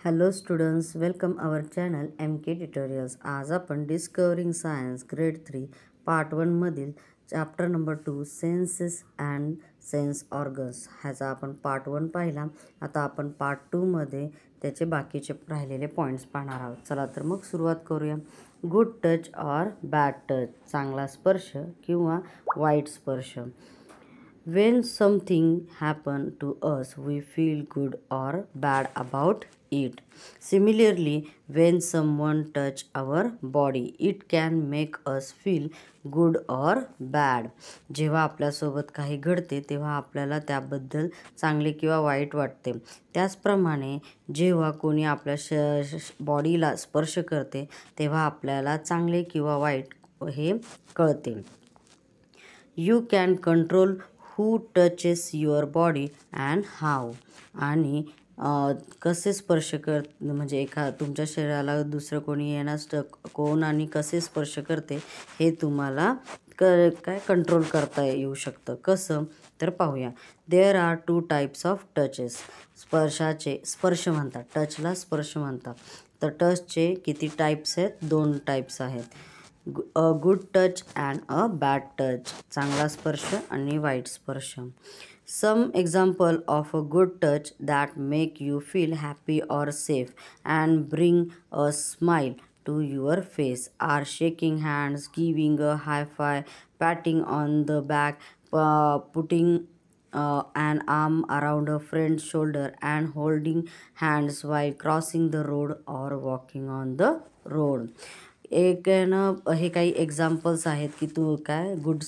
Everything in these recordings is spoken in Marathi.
Hello students, welcome our channel MK Tutorials. आज आपण डिस्कवरिंग सायन्स ग्रेड 3 पार्ट 1 मधील chapter number 2 census and sense organs ह्याचा आपण पार्ट 1 पाहिला. आता आपण पार्ट 2 मध्ये त्याचे बाकीचे राहिलेले पॉईंट्स पाहणार आहोत. चला तर मग सुरुवात करूया. Good touch or bad touch, चांगला स्पर्श किंवा वाईट स्पर्श. When something happens to us, we feel good or bad about it. Similarly, when someone touch our body, it can make us feel good or bad. जेव्हा आपल्यासोबत काही घडते तेव्हा आपल्याला त्याबद्दल चांगले किंवा वाईट वाटते. त्याचप्रमाणे जेव्हा कोणी आपल्या बॉडीला स्पर्श करते तेव्हा आपल्याला चांगले किंवा वाईट हे कळते. You can control who touches your body and how. आणि कसे स्पर्श म्हणजे तुमच्या शरीराला दुसरं कोणी येण्यास कोण आणि कसे स्पर्श करते हे तुम्हाला काय कंट्रोल करता येऊ शकतं. कसं तर पाहूया. There are 2 types of touches. स्पर्श म्हणतात, टचला स्पर्श म्हणतात. तर टचचे किती टाईप्स आहेत? 2 टाईप्स आहेत. A good touch and a bad touch, चांगला स्पर्श आणि वाईट स्पर्श. Some example of a good touch that make you feel happy or safe and bring a smile to your face are shaking hands, giving a high five, patting on the back, putting an arm around a friend's shoulder, and holding hands while crossing the road or walking on the road. एक ना हे काही एक्झाम्पल्स आहेत की तू काय गुड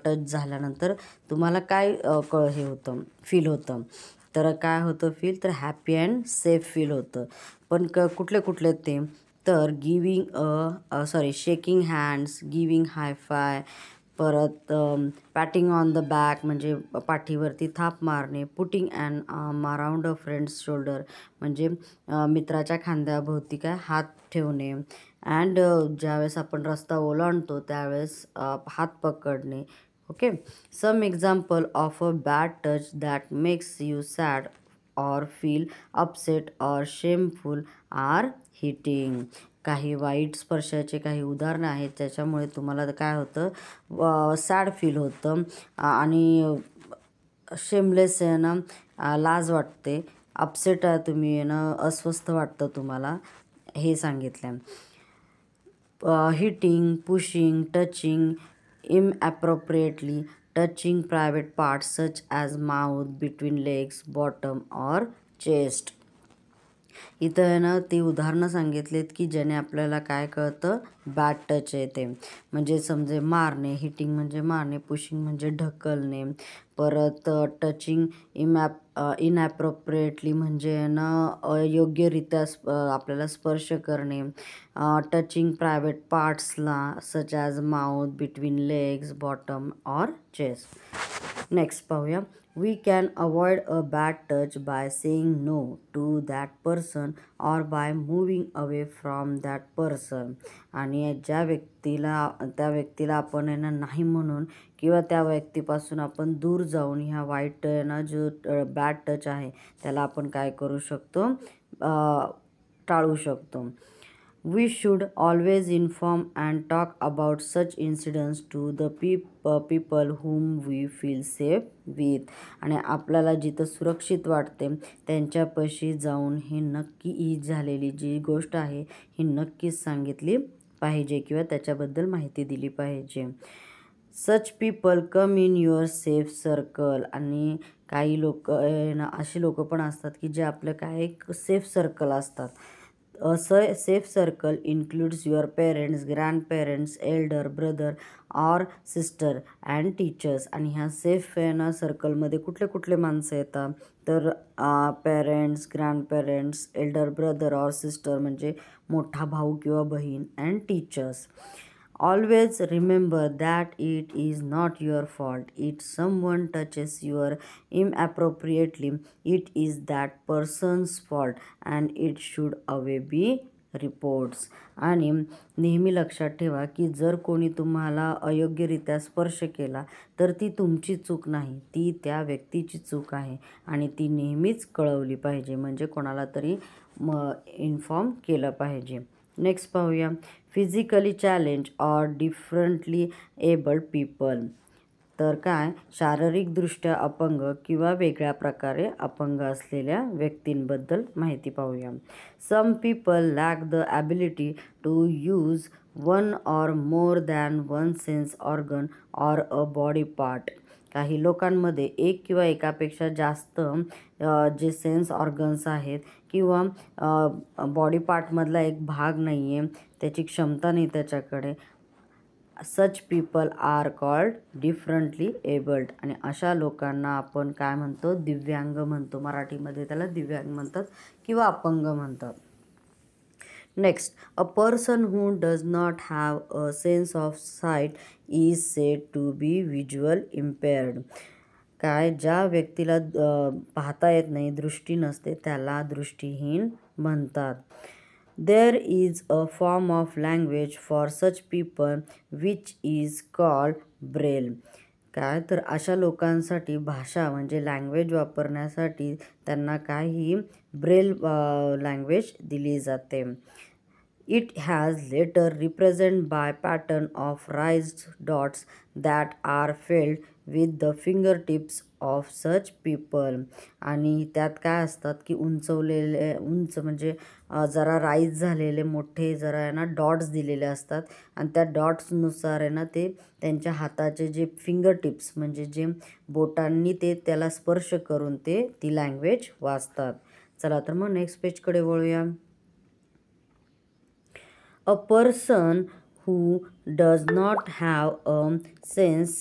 टच झाल्यानंतर तुम्हाला काय हे होतं, फील होतं. तर काय होतं फील? तर हॅपी अँड सेफ फील होतं. पण कुठले कुठले ते? तर शेकिंग हँड्स, गिविंग हाय फाय, परत पॅटिंग ऑन द बॅक म्हणजे पाठीवरती थाप मारणे, putting and arm around a friends shoulder म्हणजे मित्राच्या खांद्याभोवती काय हात ठेवणे, अँड ज्यावेळेस आपण रस्ता ओलांडतो त्यावेळेस हात पकडणे. Okay. Some example of a bad touch that makes you sad or feel upset or shameful are hitting. काही वाईट स्पर्शाचे काही उदाहरणं आहेत ज्याच्यामुळे तुम्हाला काय होतं, सॅड फील होतं आणि शेमलेस आहे ना, लाज वाटते, अपसेट आहे तुम्ही आहे ना, अस्वस्थ वाटतं तुम्हाला, हे सांगितलं. Hitting, pushing, touching inappropriately, touching private parts such as mouth, between legs, bottom or chest. इथं आहे ना ती उदाहरणं सांगितलीत की ज्याने आपल्याला काय कळतं, बॅड टच आहे ते. म्हणजे समजे मारणे, हिटिंग म्हणजे मारणे, पुशिंग म्हणजे ढकलणे, परत टचिंग इनॲप्रोप्रिएटली म्हणजे ना अयोग्यरित्या आपल्याला स्पर्श करणे, टचिंग प्रायव्हेट पार्ट्सला such as mouth, between legs, bottom or chest. Next पाहूया. We can avoid a bad touch by saying no to that person or by moving away from that person. आणि त्या व्यक्तीला आपण आहे ना नाही म्हणून किंवा त्या व्यक्तीपासून आपण दूर जाऊन ह्या वाईट ना जो बॅड टच आहे त्याला आपण काय करू शकतो, टाळू शकतो. We should always inform and talk about such incidents to the people whom we feel safe with. आणि आपल्याला जिथं सुरक्षित वाटते त्यांच्यापाशी जाऊन ही नक्की ही झालेली जी गोष्ट आहे ही नक्कीच सांगितली पाहिजे किंवा त्याच्याबद्दल माहिती दिली पाहिजे. Such people come in your safe circle. आणि काही लोक अशी लोक पण असतात की जे आपलं काय एक सेफ सर्कल असतात. A safe circle includes your parents, grandparents, elder brother or sister and teachers. आणि ह्या सेफ ना सर्कलमध्ये कुठले कुठले माणसं येतात तर parents, grandparents, elder brother or sister म्हणजे मोठा भाऊ किंवा बहीण, and teachers. Always remember that it is not your fault. If someone touches you inappropriately, it is that person's fault and it should always be reports. आणि नेहमी लक्षात ठेवा की जर कोणी तुम्हाला अयोग्यरित्या स्पर्श केला तर ती तुमची चूक नाही, ती त्या व्यक्तीची चूक आहे आणि ती नेहमीच कळवली पाहिजे, म्हणजे कोणाला तरी इन्फॉर्म केलं पाहिजे. नेक्स्ट पाहूया, physically challenge or differently abled people. तर काय, शारीरिकदृष्ट्या अपंग किंवा वेगळ्या प्रकारे अपंग असलेल्या व्यक्तींबद्दल माहिती पाहूया. Some people lack the ability to use one or more than one sense organ or a body part. काही लोकांमध्ये एक किंवा एकापेक्षा जास्त जे सेन्स ऑर्गन्स आहेत किंवा बॉडी पार्टमधला एक भाग नाही आहे, त्याची क्षमता नाही त्याच्याकडे. Such people are called differently abled. आणि अशा लोकांना आपण काय म्हणतो, दिव्यांग म्हणतो. मराठीमध्ये त्याला दिव्यांग म्हणतात किंवा अपंग म्हणतात. Next, a person who does not have a sense of sight is said to be visual impaired. काय, ज्या व्यक्तीला पाहता येत नाही, दृष्टी नसते, त्याला दृष्टीहीन म्हणतात. There is a form of language for such people which is called braille. काय, तर अशा लोकांसाठी भाषा म्हणजे लँग्वेज वापरण्यासाठी त्यांना काही ब्रेल लँग्वेज दिली जाते. It has letter represented by pattern of raised dots that are filled with the fingertips of such people. आणि त्यात काय असतात की उंचवलेले, उंच म्हणजे जरा राईज झालेले मोठे जरा आहे ना डॉट्स दिलेले असतात आणि त्या डॉट्सनुसार आहे ना ते त्यांच्या हाताचे जे फिंगर टिप्स म्हणजे जे बोटांनी ते त्याला स्पर्श करून ते ती लँग्वेज वाचतात. चला तर मग नेक्स्ट पेजकडे वळूया. A person who does not have a sense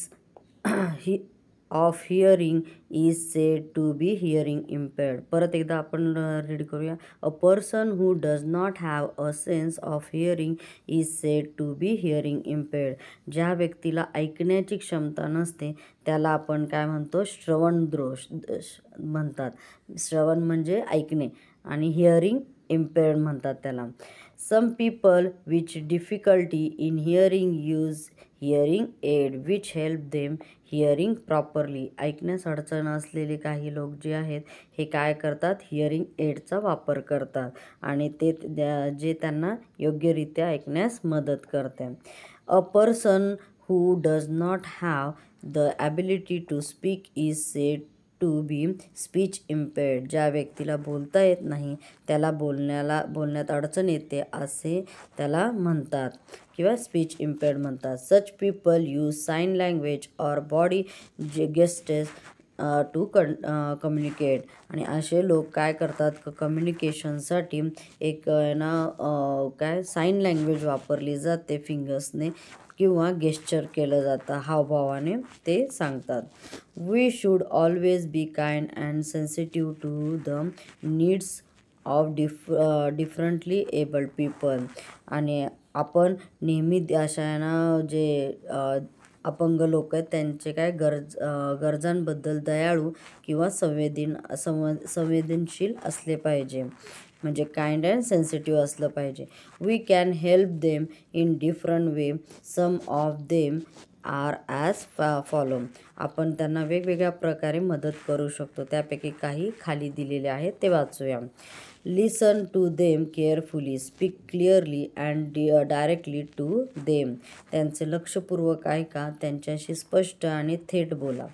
of hearing is said to be hearing impaired. परत एकदा आपण रीड करूया. A person who does not have a sense of hearing is said to be hearing impaired. ज्या व्यक्तीला ऐकण्याची क्षमता नसते त्याला आपण काय म्हणतो, श्रवण दोष म्हणतात. श्रवण म्हणजे ऐकणे आणि हिअरिंग इम्पेअर्ड म्हणतात त्याला. Some people with difficulty in hearing use hearing aid which help them hearing properly. ऐकण्यास अडचण असलेले काही लोक जे आहेत हे काय करतात, हिअरिंग एडचा वापर करतात आणि ते जे त्यांना योग्यरित्या ऐकण्यास मदत करते. A person who does not have the ability to speak is said to be speech impaired. ज्या व्यक्तीला बोलता येत नाही त्याला बोलण्यात अडचण येते असे त्याला म्हणतात किंवा स्पीच इम्पेअर्ड म्हणतात. Such people use sign language or body gestures to communicate. आणि असे लोक काय करतात, कम्युनिकेशनसाठी एक काय साइन लँग्वेज वापरली जाते फिंगर्सने किंवा गेस्चर केलं जातं, हावभावाने ते सांगतात. We should always be kind and sensitive to the needs of differently abled people. आणि आपण नेहमी अशा जे अपंग लोक आहेत त्यांचे काय गरजांबद्दल दयाळू किंवा संवेदनशील असले पाहिजे, म्हणजे काइंड अँड सेन्सिटिव्ह असलं पाहिजे. We can help them in different way. Some of them are as follow. आपण त्यांना वेगवेगळ्या प्रकारे मदत करू शकतो, त्यापैकी काही खाली दिलेले आहेत ते वाचूया. Listen to them carefully, speak clearly and directly to them. त्यांचे लक्षपूर्वक ऐका, त्यांच्याशी स्पष्ट आणि थेट बोला.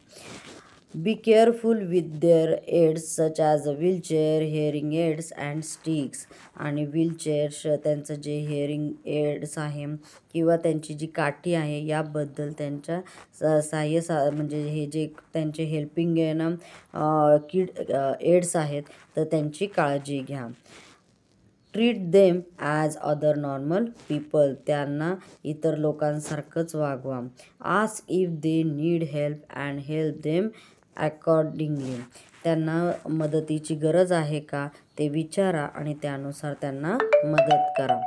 Be careful with their aids such as a wheelchair, hearing aids and sticks. आणि व्हीलचेअर त्यांचं जे हिअरिंग एड्स आहे किंवा त्यांची जी काठी आहे याबद्दल त्यांच्या म्हणजे हे जे त्यांचे हेल्पिंग आहे ना एड्स आहेत तर त्यांची काळजी घ्या. Treat them as other normal people. त्यांना इतर लोकांसारखंच वागवा. Ask if they need help and help them accordingly. त्यांना मदतीची गरज आहे का ते विचारा आणि त्यानुसार त्यांना मदत करा.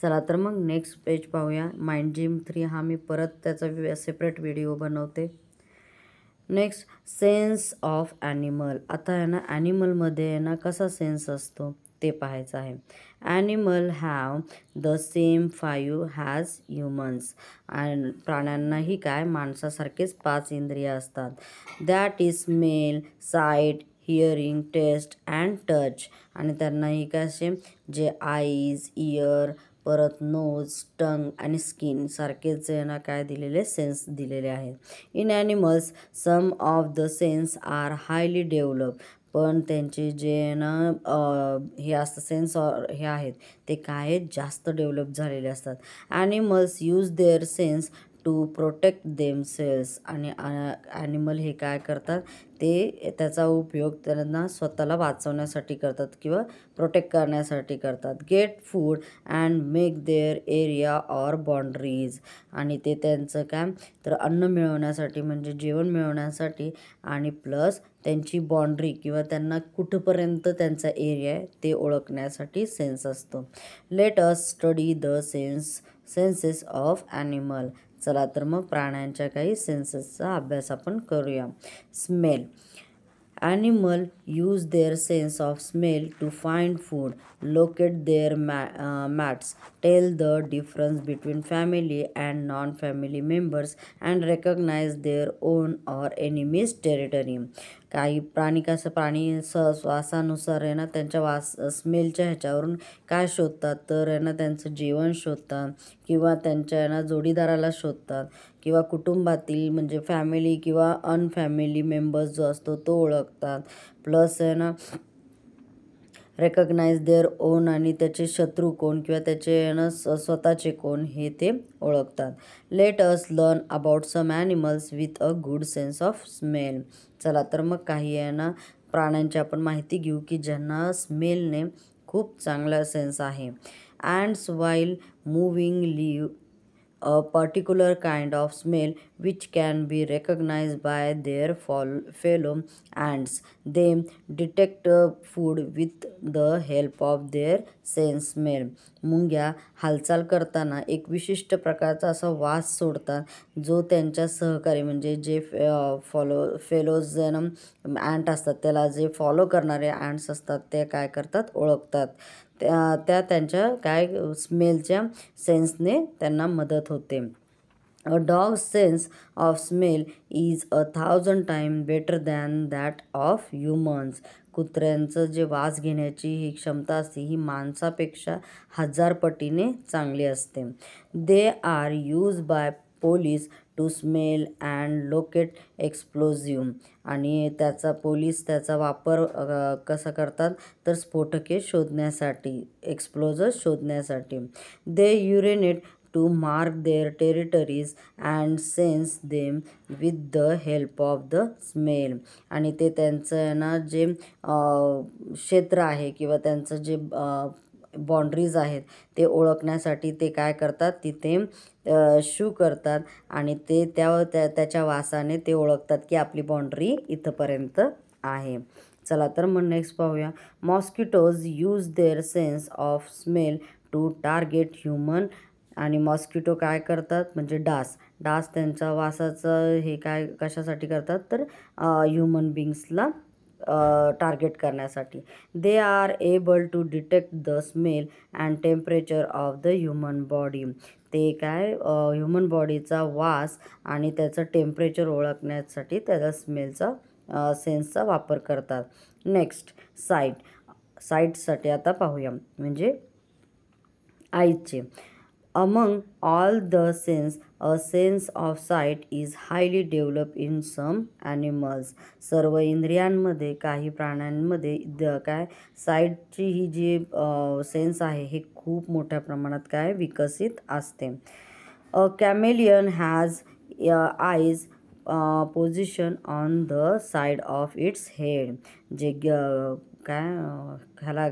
चला तर मग नेक्स्ट पेज पाहूया. माइंड जिम 3 हा मी परत त्याचा सेपरेट व्हिडिओ बनवते. Next, sense of animal. आता आहे ना ॲनिमलमध्ये आहे ना कसा सेन्स असतो ते पाहायचं आहे. Animal have the same 5 as humans. आणि प्राण्यांनाही काय माणसासारखेच 5 इंद्रिय असतात. That is smell, sight, hearing, taste and touch. आणि त्यांनाही काय असे जे आईज, इयर, परत नोज, टंग आणि स्किन सारखेच ना काय दिलेले सेन्स दिलेले आहेत. In animals some of the sense are highly develop. पण त्यांचे जे ना हे असतं सेन्स हे आहेत ते काय जास्त डेव्हलप झालेले असतात. Animals use their sense to protect themselves. आणि ॲनिमल हे काय करतात ते त्याचा उपयोग त्यांना स्वतःला वाचवण्यासाठी करतात किंवा प्रोटेक्ट करण्यासाठी करतात. Get food and make their area or boundaries. आणि ते त्यांचं काय तर अन्न मिळवण्यासाठी म्हणजे जेवण मिळवण्यासाठी आणि प्लस त्यांची बाउंड्री किंवा त्यांना कुठंपर्यंत त्यांचा एरिया आहे ते ओळखण्यासाठी सेन्स असतो. Let us study the census of animal. चला तर मग प्राण्यांच्या काही सेन्सेसचा अभ्यास आपण करूया. Smell. Animal use their sense of smell to find food, locate their mats, tell the difference between family and non-family members, and recognize their own or enemy's territory. काही प्राणी श्वासानुसार आहे ना त्यांच्या स्मेलच्या ह्याच्यावरून काय शोधतात तर आहे ना त्यांचं जेवण शोधतात किंवा त्यांच्या ना जोडीदाराला शोधतात किंवा कुटुंबातील म्हणजे फॅमिली किंवा अनफॅमिली मेंबर्स जो असतो तो ओळखतात. प्लस आहे ना रेकग्नाइज देअर ओन. आणि त्याचे शत्रू कोण किंवा त्याचे ना स्वतःचे कोण हे ते ओळखतात. Let us learn about some animals with a good sense of smell. चला तर मग काही आहे ना प्राण्यांची आपण माहिती घेऊ की ज्यांना स्मेलने खूप चांगला सेन्स आहे. Ends while moving live a particular kind of smell which can be recognized by their fellow ants. They detect food with the help of their sense smell. मुंग्या हालचाल करताना एक विशिष्ट प्रकारचा असा वास सोडतात जो त्यांच्या सहकारी म्हणजे जे फेलोज ॲन्ट असतात त्याला जे फॉलो करणारे ॲन्ट्स असतात ते काय करतात ओळखतात. त्या त्यांच्या काय स्मेलच्या सेन्सने त्यांना मदत होते. A dog sense of smell is 1000 time better than that of humans. कुत्र्यांचं जे वास घेण्याची ही क्षमता असते ही माणसापेक्षा 1000 पटीने चांगली असते. They are use by police to smell and locate explosive. आणि पोलीस त्याचा वापर कसा करतात तर स्फोटके शोधण्यासाठी एक्सप्लोजर्स शोधण्यासाठी. They urinate to mark their territories and sense them with the help of the smell. आणि ते त्यांचं ना जे क्षेत्र आहे किंवा त्यांचं जे बाउंड्रीज आहेत ते ओळखण्यासाठी ते काय करतात तिथे शू करतात आणि ते त्याच्या वासाने ते ओळखतात की आपली बाउंड्री इथंपर्यंत आहे. चला तर मग नेक्स्ट पाहूया. Mosquitoes use their sense of smell to target human. आणि मॉस्किटो काय करतात म्हणजे डास त्यांच्या वासाचं हे काय कशासाठी करतात तर ह्युमन बिंग्सला टार्गेट करण्यासाठी. They are able to detect the smell and temperature of the human body. ते काय ह्युमन बॉडीचा वास आणि त्याचं टेम्परेचर ओळखण्यासाठी त्याचा स्मेलचा सेन्सचा वापर करतात. नेक्स्ट साईटसाठी आता पाहूया म्हणजे आईचे. Among all the sense a sense of sight is highly develop in some animals. सर्व इंद्रियांमध्ये काही प्राण्यांमध्ये काय साईटची ही जी सेन्स आहे हे खूप मोठ्या प्रमाणात काय विकसित असते. A chameleon has eyes position on the side of its head. जे काय ह्याला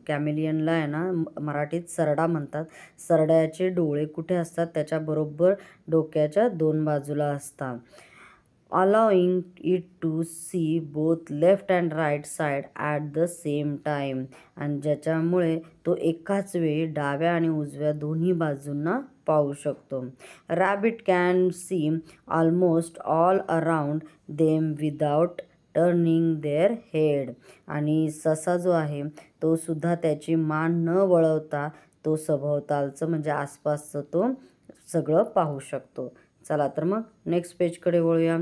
कॅमेलियनला आहे ना मराठीत सरडा म्हणतात. सरड्याचे डोळे कुठे असतात त्याच्याबरोबर डोक्याच्या 2 बाजूला असतात. allowing it to see both left and right side at the same time. आणि ज्याच्यामुळे तो एकाच वेळी डाव्या आणि उजव्या दोन्ही बाजूंना पाहू शकतो. Rabbit can see almost all around them without turning their head. आणि ससा जो आहे तो सुद्धा त्याची मान न वळवता तो सभोवतालचं म्हणजे आसपासचं तो सगळं पाहू शकतो. चला तर मग नेक्स्ट पेजकडे वळूया.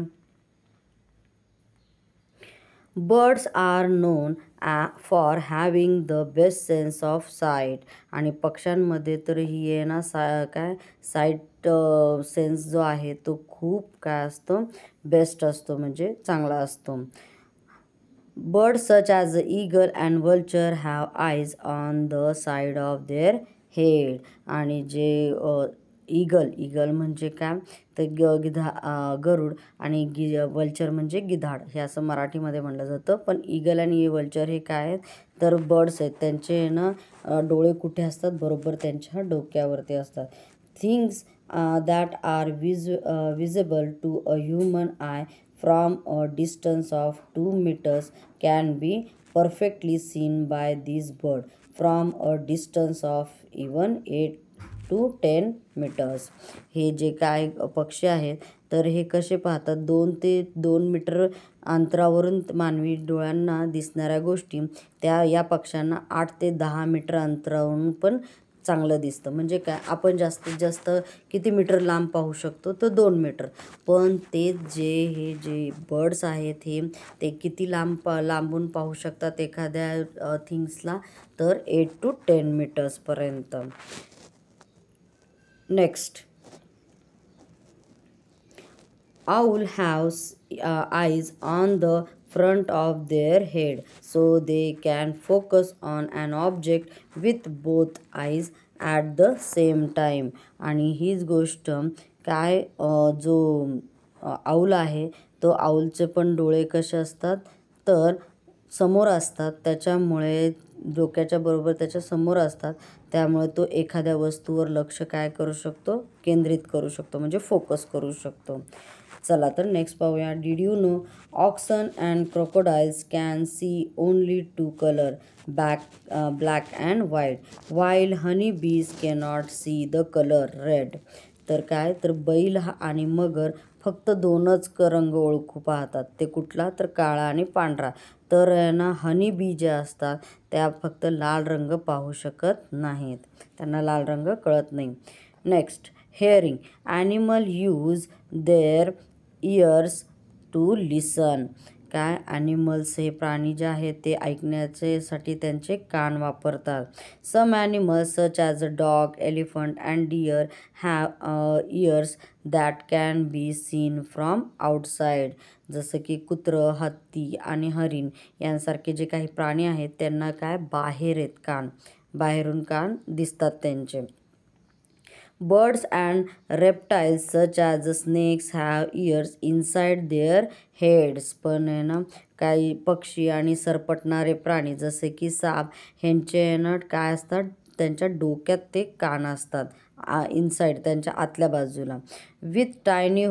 Birds are known for having the best sense of sight. आणि पक्ष्यांमध्ये तर ही आहे ना काय साईट सेन्स जो आहे तो खूप काय असतो, बेस्ट असतो, म्हणजे चांगला असतो. Birds such as the eagle and vulture have eyes on the side of their head. आणि जे ईगल म्हणजे काय तर गरुड आणि वल्चर म्हणजे गिधाड, हे असं मराठीमध्ये म्हणलं जातं. पण ईगल आणि वल्चर हे काय आहेत तर बर्ड्स आहेत. त्यांचे ना डोळे कुठे असतात, बरोबर त्यांच्या डोक्यावरती असतात. Things that are visible to a human eye from a distance of 2 meters can be perfectly seen by this bird from a distance of even 8 to 10 meters. हे जे काय पक्षी आहेत तर हे कसे पाहतात, 2 ते 2 मीटर अंतरावरून मानवी डोळ्यांना दिसणाऱ्या गोष्टी त्या या पक्ष्यांना 8 ते 10 मीटर अंतरावरून पण चांगलं दिसतं. म्हणजे काय, आपण जास्तीत जास्त किती मीटर लांब पाहू शकतो तर 2 मीटर. पण ते हे जे बर्ड्स आहेत हे ते किती लांबून पाहू शकतात एखाद्या थिंग्सला तर 8 to 10 मीटर्सपर्यंत. Next, owl have eyes on the front of their head so they can focus on an object with both eyes at the same time. आणि हीच गोष्ट काय जो आऊल आहे तो आऊलचे पण डोळे कसे असतात तर समोर असतात, त्याच्यामुळे डोक्याच्या बरोबर त्याच्या समोर असतात, त्यामुळे तो एखाद्या वस्तूवर लक्ष काय करू शकतो, केंद्रित करू शकतो, म्हणजे फोकस करू शकतो. चला तर नेक्स्ट पाहूया. Did you know oxen and crocodiles can see only 2 colour, black and white, while honey bees cannot see the colour red. तर काय तर बैल आणि मगर फक्त 2च रंग ओळखू पाहतात, ते कुठला तर काळा आणि पांढरा. तर ना हनी बी जे असतात त्या फक्त लाल रंग पाहू शकत नाहीत, त्यांना लाल रंग कळत नाही. Next, hearing animal use their ears to listen. काय ॲनिमल्स हे प्राणी जे आहेत ते ऐकण्यासाठी त्यांचे कान वापरतात. Some animals such as a dog, elephant and deer have ears that can be seen from outside. जसं की कुत्रं, हत्ती आणि हरिण यांसारखे जे काही प्राणी आहेत त्यांना काय बाहेर आहेत कान, बाहेरून कान दिसतात त्यांचे. Birds and reptiles such as snakes have ears inside their heads. पण आहे ना काही पक्षी आणि सरपटणारे प्राणी जसे की साप ह्यांचे ना काय असतात, त्यांच्या डोक्यात ते कान असतात, इनसाइड त्यांच्या आतल्या बाजूला. With tiny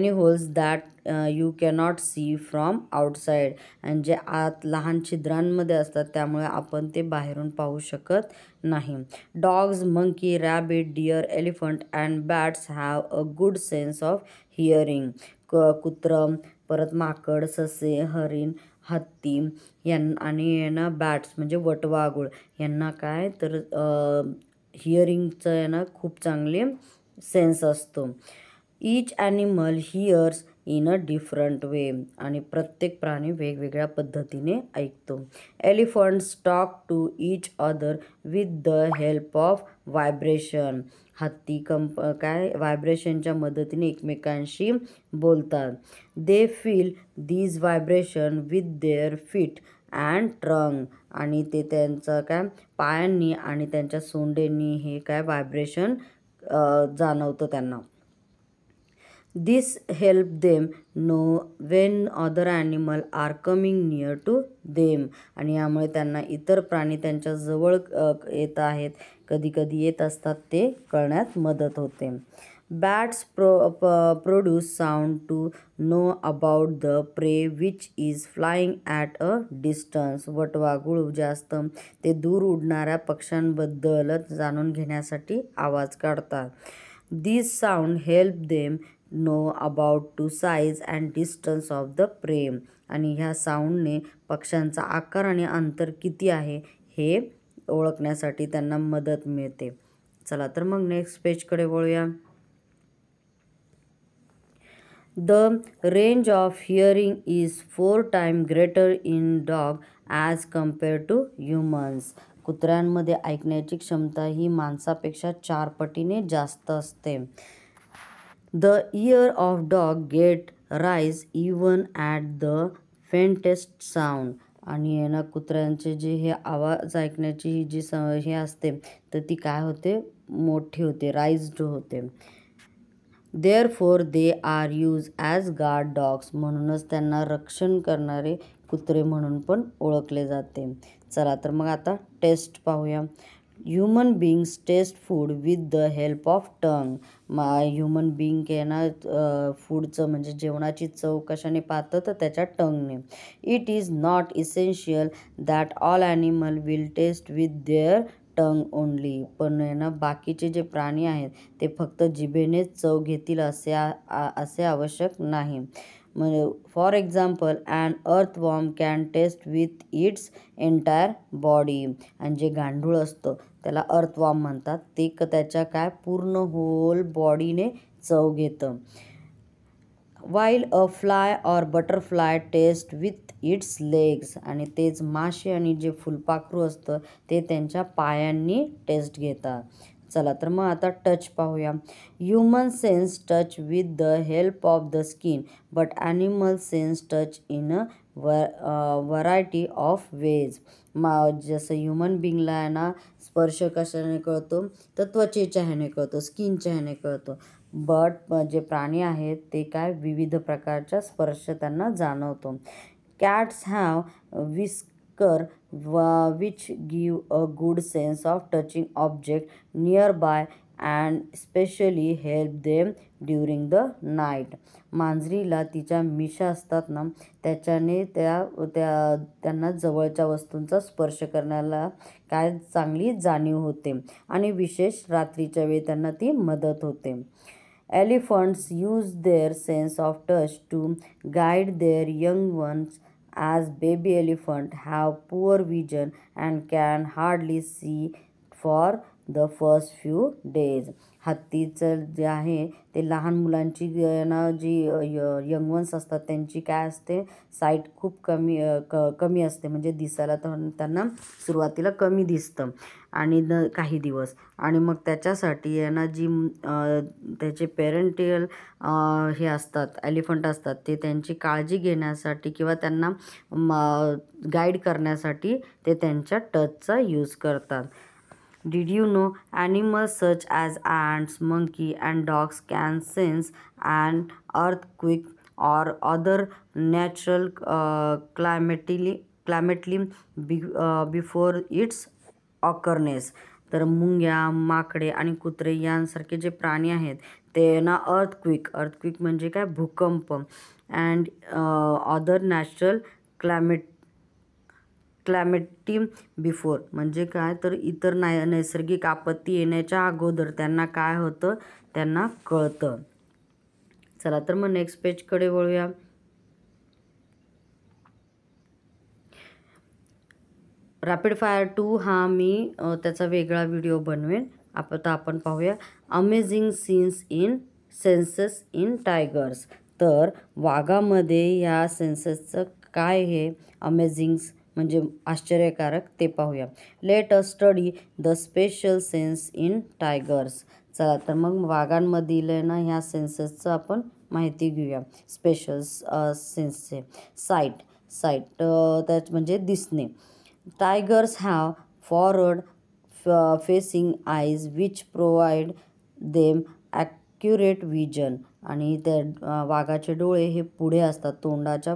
holes that you cannot see from outside. आणि जे आत लहान छिद्रांमध्ये असतात त्यामुळे आपण ते बाहेरून पाहू शकत नाही. Dogs, monkey, rabbit, deer, elephant and bats have a good sense of hearing. कुत्रं, परत माकड, ससे, हरिण, हत्ती आणि ना बॅट्स म्हणजे वटवाघूळ यांना काय तर हिअरिंगचं ना खूप चांगले सेन्स असतो. Each animal hears in a different way. आणि प्रत्येक प्राणी वेगवेगळ्या पद्धतीने ऐकतो. Elephants talk to each other with the help of vibration. हत्ती काय व्हायब्रेशनच्या मदतीने एकमेकांशी बोलतात. They feel these vibration with their feet and trunk. आणि ते त्यांचं काय पायांनी आणि त्यांच्या सोंडेंनी हे काय व्हायब्रेशन जाणवतं त्यांना. This help them know when other animal are coming near to them. आणि यामुळे त्यांना इतर प्राणी त्यांच्या जवळ येत आहेत, कधी कधी येत असतात ते कळण्यात मदत होते. Bats produce sound to know about the prey which is flying at a distance. वटवाघूळ जे असतं ते दूर उडणाऱ्या पक्ष्यांबद्दल जाणून घेण्यासाठी आवाज काढतात. This sound help them know about to size and distance of the prey. आणि ह्या साऊंडने पक्ष्यांचा आकार आणि अंतर किती आहे हे ओळखण्यासाठी त्यांना मदत मिळते. चला तर मग नेक्स्ट पेजकडे वळूया. The range of hearing is 4 times greater in dog as compared to humans. कुत्र्यांमध्ये ऐकण्याची क्षमता ही माणसापेक्षा 4 पटीने जास्त असते. The ear of dog get rise even at the faintest sound. आणि ना कुत्र्यांचे जे हे आवाज ऐकण्याची जी हे असते तर ती काय होते, मोठी होते, राईज्ड होते. Therefore they are used as guard dogs. म्हणूनच त्यांना रक्षण करणारे कुत्रे म्हणून पण ओळखले जाते. चला तर मग आता टेस्ट पाहूया. Human beings taste food with the help of tongue. Human being आहे ना फूडचं म्हणजे जेवणाची चव कशाने पाहतं तर त्याच्या टंगने. It is not essential that all animal will taste with their tongue only. पण आहे ना बाकीचे जे प्राणी आहेत ते फक्त जिभेनेच चव घेतील असे आवश्यक नाही. म्हणजे for example an earthworm can taste with its entire body. आणि जे गांडूळ असतं त्याला अर्थवॉर्म म्हणतात, ते त्याच्या काय पूर्ण होल बॉडीने चव घेतं. While a fly or butterfly taste with its legs. आणि तेच माशी आणि जे फुलपाखरू असतं ते त्यांच्या पायांनी टेस्ट घेतात. चला तर मग आता टच पाहूया. Human sense touch with the help of the skin but animal sense touch in a variety of ways. जसं ह्युमन बिंगला आहे ना स्पर्श कशाने कळतो तर त्वचेच्या ह्याने कळतो, स्किनच्या ह्याने कळतो. बट जे प्राणी आहेत ते काय विविध प्रकारच्या स्पर्श त्यांना जाणवतो. Cats have whisker which give a good sense of touching object near by and specially help them during the night. मांजरीला तिच्या मिशा असतात ना त्याच्याने त्यांना जवळच्या वस्तूंचा स्पर्श करण्याला काय चांगली जाणीव होते आणि विशेष रात्रीच्या वेळी त्यांना ती मदत होते. Elephants use their sense of touch to guide their young ones as baby elephants have poor vision and can hardly see for the first few days. हत्तीचं जे आहे ते लहान मुलांची ना जी यंग वन्स असतात त्यांची काय असते साईट खूप कमी असते, म्हणजे दिसायला तर त्यांना सुरुवातीला कमी दिसतं आणि काही दिवस. आणि मग त्याच्यासाठी आहे ना जी त्याचे पेरेंटियल हे असतात एलिफंट असतात ते त्यांची काळजी घेण्यासाठी किंवा त्यांना गाईड करण्यासाठी ते त्यांच्या टचचा यूज करतात. Did you know animals such as ants, monkey and dogs can sense an earthquake or other natural calamity before its occurrence? तर मुंग्या, माकडे आणि कुत्रे यांसारखे जे प्राणी आहेत ते ना अर्थक्विक म्हणजे काय भूकंप अँड अदर नॅचरल क्लॅमिटी बिफोर म्हणजे काय तर इतर नैसर्गिक आपत्ती येण्याच्या अगोदर त्यांना काय होतं त्यांना कळतं. चला तर मग नेक्स्ट पेजकडे वळूया. रॅपिड फायर 2 हा मी त्याचा वेगळा व्हिडिओ बनवेन. आता आपण पाहूया amazing scenes in census in tigers. तर वाघामध्ये या सेन्सेसचं काय हे अमेझिंग म्हणजे आश्चर्यकारक ते पाहूया. Let us study the special sense in tigers. चला तर मग वाघांमधील ना ह्या सेन्सेसचं आपण माहिती घेऊया. स्पेशल सेन्सचे साईट त्याच म्हणजे दिसणे. Tigers have forward facing eyes which provide them accurate vision. आणि त्या वाघाचे डोळे हे पुढे असतात, तोंडाच्या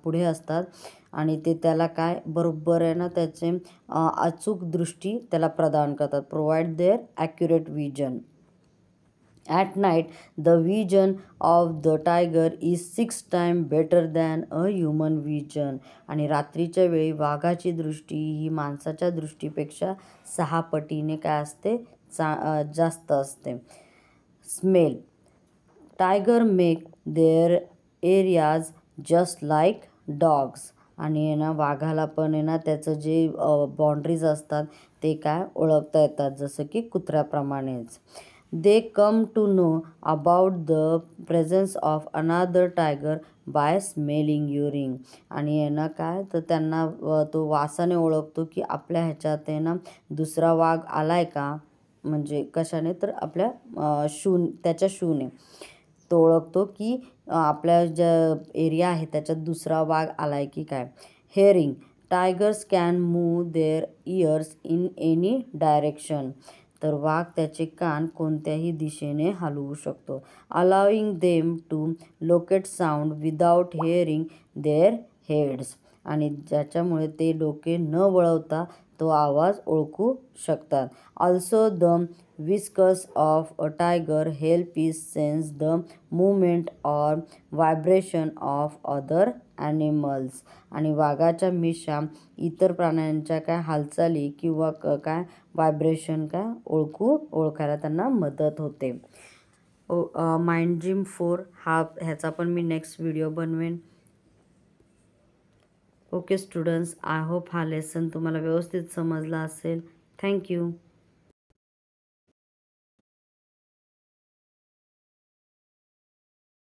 पुढे असतात आणि ते त्याला काय बरोबर आहे ना त्याचे अचूक दृष्टी त्याला प्रदान करतात. Provide their accurate vision. At night, the vision of the tiger is 6 times better than a human vision. आणि रात्रीच्या वेळी वाघाची दृष्टी ही माणसाच्या दृष्टीपेक्षा 6 पटीने काय असते जास्त असते. Smell tiger make their areas just like dogs. आणि आहे ना वाघाला पण आहे ना त्याचं जे बाउंड्रीज असतात ते काय ओळखता येतात जसं की कुत्र्याप्रमाणेच. They come to know about the presence of another tiger by smelling urine. आणि आहे ना काय तर त्यांना तो वासाने ओळखतो की आपल्या ह्याच्यात आहे ना दुसरा वाघ आलाय का, म्हणजे कशाने तर आपल्या त्याच्या शूने तो ओळखतो की आपल्या ज्या एरिया आहे त्याच्यात दुसरा वाघ आलाय की काय. Hearing, tigers can move their ears in any direction. तर वाघ त्याचे कान कोणत्याही दिशेने हलवू शकतो. Allowing them to locate sound without hearing their heads. आणि ज्याच्यामुळे ते डोके न वळवता तो आवाज ओळखू शकतात. Also the whiskers of a tiger help it sense the movement or vibration of other animals. आणि वाघाच्या मिशा इतर प्राण्यांच्या काय हालचाली किंवा काय व्हायब्रेशन काय ओळखायला त्यांना मदत होते. माइंड जिम 4 ह्याचा पण मी नेक्स्ट व्हिडिओ बनवेन. ओके स्टुडंट्स, आय होप हा लेसन तुम्हाला व्यवस्थित समजला असेल. थँक्यू.